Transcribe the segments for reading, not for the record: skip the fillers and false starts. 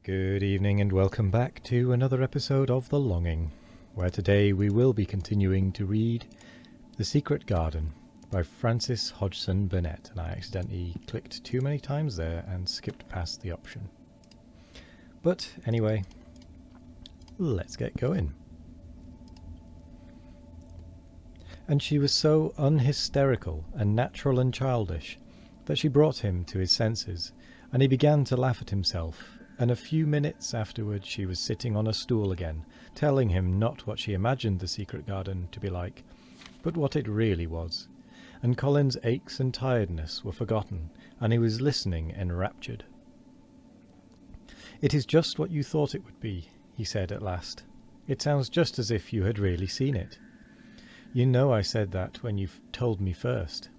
Good evening and welcome back to another episode of The Longing, where today we will be continuing to read The Secret Garden by Frances Hodgson Burnett, and I accidentally clicked too many times there and skipped past the option. But anyway, let's get going. And she was so unhysterical and natural and childish that she brought him to his senses, and he began to laugh at himself. And a few minutes afterwards she was sitting on a stool again, telling him not what she imagined the secret garden to be like, but what it really was. And Colin's aches and tiredness were forgotten, and he was listening enraptured. "It is just what you thought it would be," he said at last. "It sounds just as if you had really seen it. You know I said that when you told me first."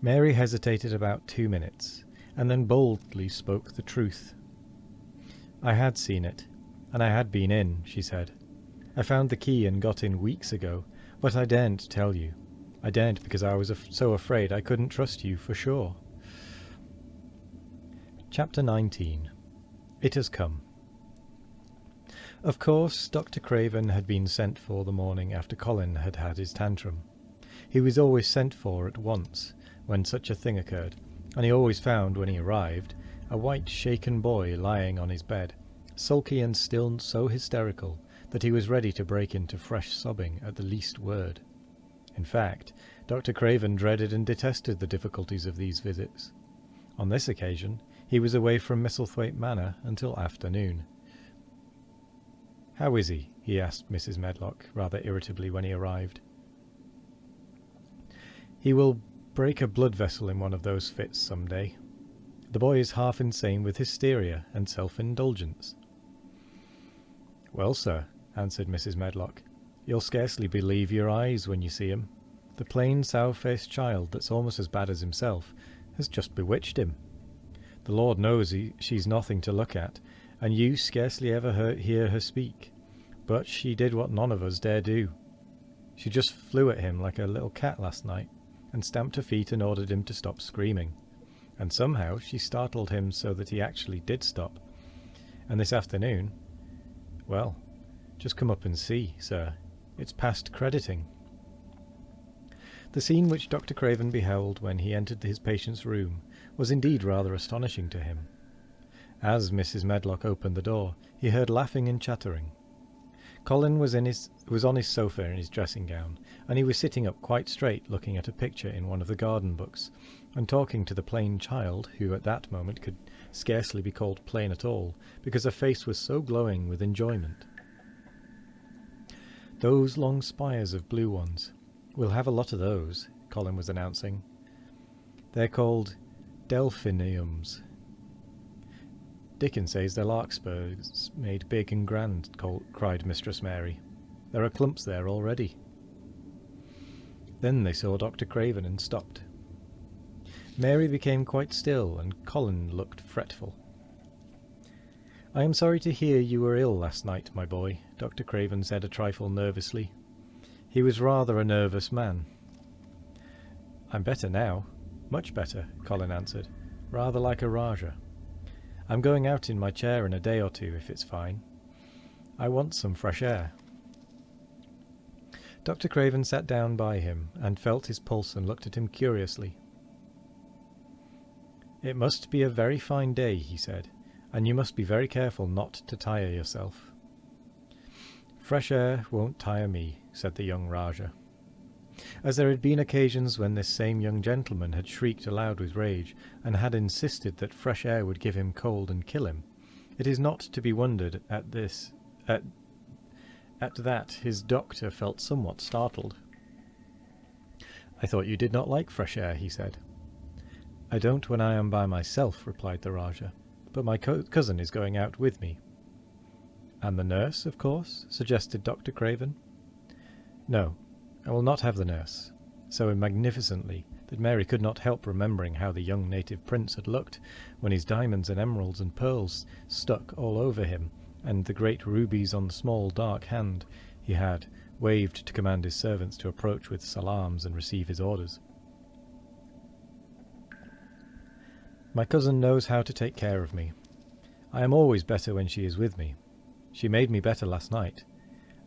Mary hesitated about 2 minutes, and then boldly spoke the truth. "I had seen it, and I had been in," she said. "I found the key and got in weeks ago, but I daren't tell you. I daren't because I was so afraid I couldn't trust you for sure." Chapter 19. It Has Come. Of course, Dr. Craven had been sent for the morning after Colin had had his tantrum. He was always sent for at once when such a thing occurred, and he always found, when he arrived, a white shaken boy lying on his bed, sulky and still so hysterical that he was ready to break into fresh sobbing at the least word. In fact, Dr. Craven dreaded and detested the difficulties of these visits. On this occasion, he was away from Misselthwaite Manor until afternoon. "How is he?" he asked Mrs. Medlock, rather irritably, when he arrived. "He will break a blood vessel in one of those fits some day. The boy is half insane with hysteria and self-indulgence." "Well, sir," answered Mrs. Medlock, "you'll scarcely believe your eyes when you see him. The plain, sour-faced child that's almost as bad as himself has just bewitched him. The Lord knows she's nothing to look at, and you scarcely ever hear her speak, but she did what none of us dare do. She just flew at him like a little cat last night, and stamped her feet and ordered him to stop screaming. And somehow she startled him so that he actually did stop. And this afternoon, well, just come up and see, sir. It's past crediting." The scene which Dr. Craven beheld when he entered his patient's room was indeed rather astonishing to him. As Mrs. Medlock opened the door, he heard laughing and chattering. Colin was on his sofa in his dressing gown, and he was sitting up quite straight looking at a picture in one of the garden books, and talking to the plain child, who at that moment could scarcely be called plain at all, because her face was so glowing with enjoyment. "Those long spires of blue ones. We'll have a lot of those," Colin was announcing. "They're called delphiniums. Dickon says they're larkspurs made big and grand," cried Mistress Mary. "There are clumps there already." Then they saw Dr. Craven and stopped. Mary became quite still, and Colin looked fretful. "I am sorry to hear you were ill last night, my boy," Dr. Craven said a trifle nervously. He was rather a nervous man. "I'm better now, much better," Colin answered, rather like a Rajah. "I'm going out in my chair in a day or two, if it's fine. I want some fresh air." Dr. Craven sat down by him and felt his pulse and looked at him curiously. "It must be a very fine day," he said, "and you must be very careful not to tire yourself." "Fresh air won't tire me," said the young Rajah. As there had been occasions when this same young gentleman had shrieked aloud with rage, and had insisted that fresh air would give him cold and kill him, it is not to be wondered at that his doctor felt somewhat startled. "I thought you did not like fresh air," he said. "I don't when I am by myself," replied the Rajah, "but my cousin is going out with me." "And the nurse, of course?" suggested Dr. Craven. "No, I will not have the nurse," so magnificently that Mary could not help remembering how the young native prince had looked when his diamonds and emeralds and pearls stuck all over him, and the great rubies on the small dark hand he had waved to command his servants to approach with salams and receive his orders. "My cousin knows how to take care of me. I am always better when she is with me. She made me better last night.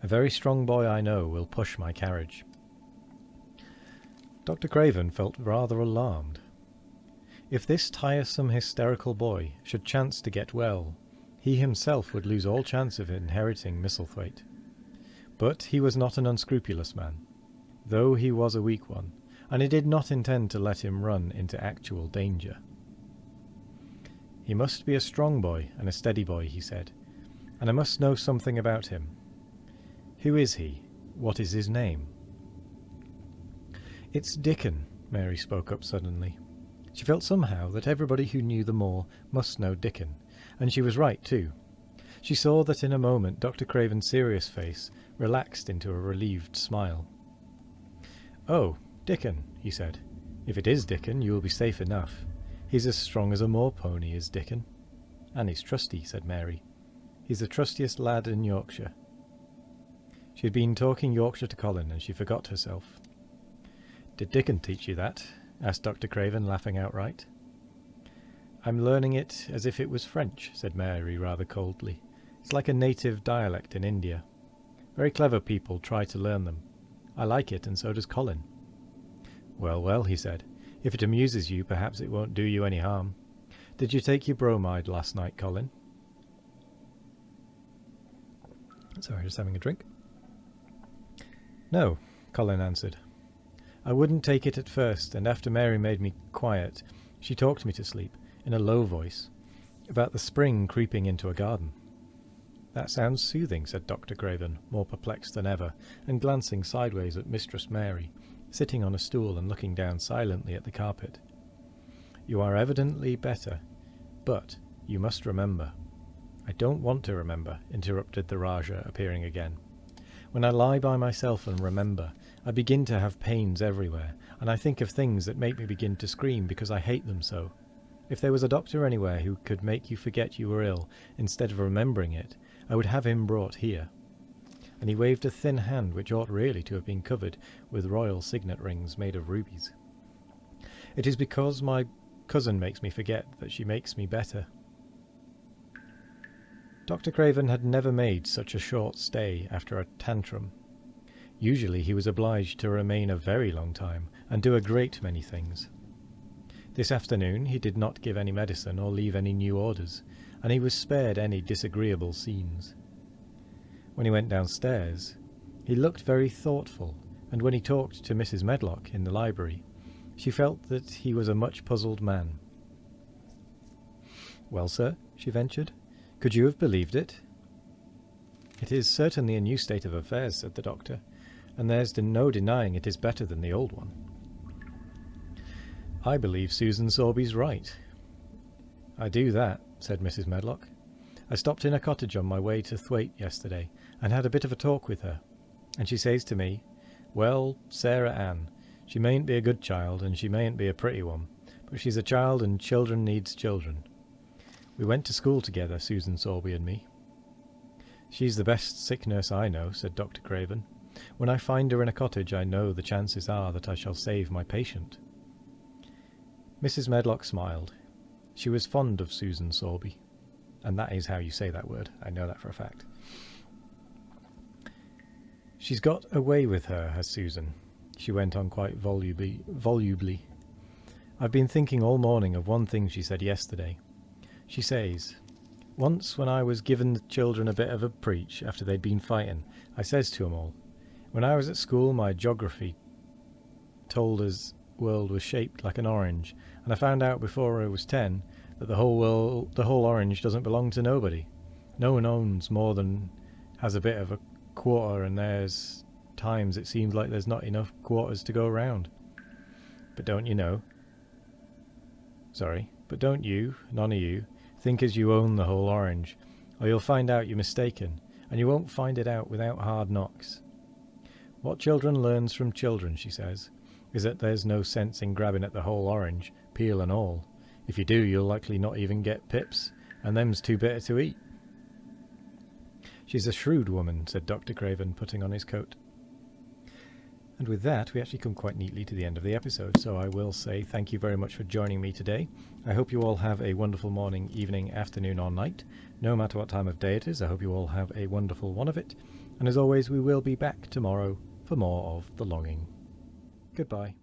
A very strong boy I know will push my carriage." Dr. Craven felt rather alarmed. If this tiresome, hysterical boy should chance to get well, he himself would lose all chance of inheriting Misselthwaite. But he was not an unscrupulous man, though he was a weak one, and he did not intend to let him run into actual danger. "He must be a strong boy and a steady boy," he said, "and I must know something about him. Who is he? What is his name?" "It's Dickon," Mary spoke up suddenly. She felt somehow that everybody who knew the moor must know Dickon, and she was right too. She saw that in a moment Dr. Craven's serious face relaxed into a relieved smile. "Oh, Dickon," he said. "If it is Dickon, you will be safe enough. He's as strong as a moor pony, is Dickon." "And he's trusty," said Mary. "He's the trustiest lad in Yorkshire." She had been talking Yorkshire to Colin, and she forgot herself. "Did Dickon teach you that?" asked Dr. Craven, laughing outright. "I'm learning it as if it was French," said Mary rather coldly. "It's like a native dialect in India. Very clever people try to learn them. I like it, and so does Colin." "Well, well," he said. "If it amuses you, perhaps it won't do you any harm. Did you take your bromide last night, Colin?" Sorry, just having a drink. "No," Colin answered. "I wouldn't take it at first, and after Mary made me quiet, she talked me to sleep, in a low voice, about the spring creeping into a garden." "That sounds soothing," said Dr. Craven, more perplexed than ever, and glancing sideways at Mistress Mary, sitting on a stool and looking down silently at the carpet. "You are evidently better, but you must remember—" "I don't want to remember," interrupted the Rajah, appearing again. "When I lie by myself and remember, I begin to have pains everywhere, and I think of things that make me begin to scream because I hate them so. If there was a doctor anywhere who could make you forget you were ill instead of remembering it, I would have him brought here." And he waved a thin hand which ought really to have been covered with royal signet rings made of rubies. "It is because my cousin makes me forget that she makes me better." Dr. Craven had never made such a short stay after a tantrum. Usually he was obliged to remain a very long time and do a great many things. This afternoon he did not give any medicine or leave any new orders, and he was spared any disagreeable scenes. When he went downstairs, he looked very thoughtful, and when he talked to Mrs. Medlock in the library, she felt that he was a much puzzled man. "Well, sir," she ventured, "could you have believed it?" "It is certainly a new state of affairs," said the doctor, "and there's no denying it is better than the old one." "I believe Susan Sorby's right." "I do that," said Mrs. Medlock. "I stopped in a cottage on my way to Thwaite yesterday, and had a bit of a talk with her, and she says to me, 'Well, Sarah Ann, she mayn't be a good child, and she mayn't be a pretty one, but she's a child, and children needs children. We went to school together, Susan Sorby and me.' She's the best sick nurse I know," said Dr. Craven. "When I find her in a cottage, I know the chances are that I shall save my patient." Mrs. Medlock smiled. She was fond of Susan Sorby, and that is how you say that word. I know that for a fact. "She's got a way with her, has Susan," she went on quite volubly. "I've been thinking all morning of one thing she said yesterday. She says, 'Once when I was giving the children a bit of a preach after they'd been fighting, I says to 'em all, when I was at school my geography told us world was shaped like an orange, and I found out before I was 10 that the whole orange doesn't belong to nobody. No one owns more than has a bit of a quarter, and there's times it seems like there's not enough quarters to go round. But don't you, none of you, think as you own the whole orange, or you'll find out you're mistaken, and you won't find it out without hard knocks. What children learns from children, she says, is that there's no sense in grabbing at the whole orange, peel and all. If you do, you'll likely not even get pips, and them's too bitter to eat." "She's a shrewd woman," said Dr. Craven, putting on his coat. And with that, we actually come quite neatly to the end of the episode, so I will say thank you very much for joining me today. I hope you all have a wonderful morning, evening, afternoon or night. No matter what time of day it is, I hope you all have a wonderful one of it. And as always, we will be back tomorrow for more of The Longing. Goodbye.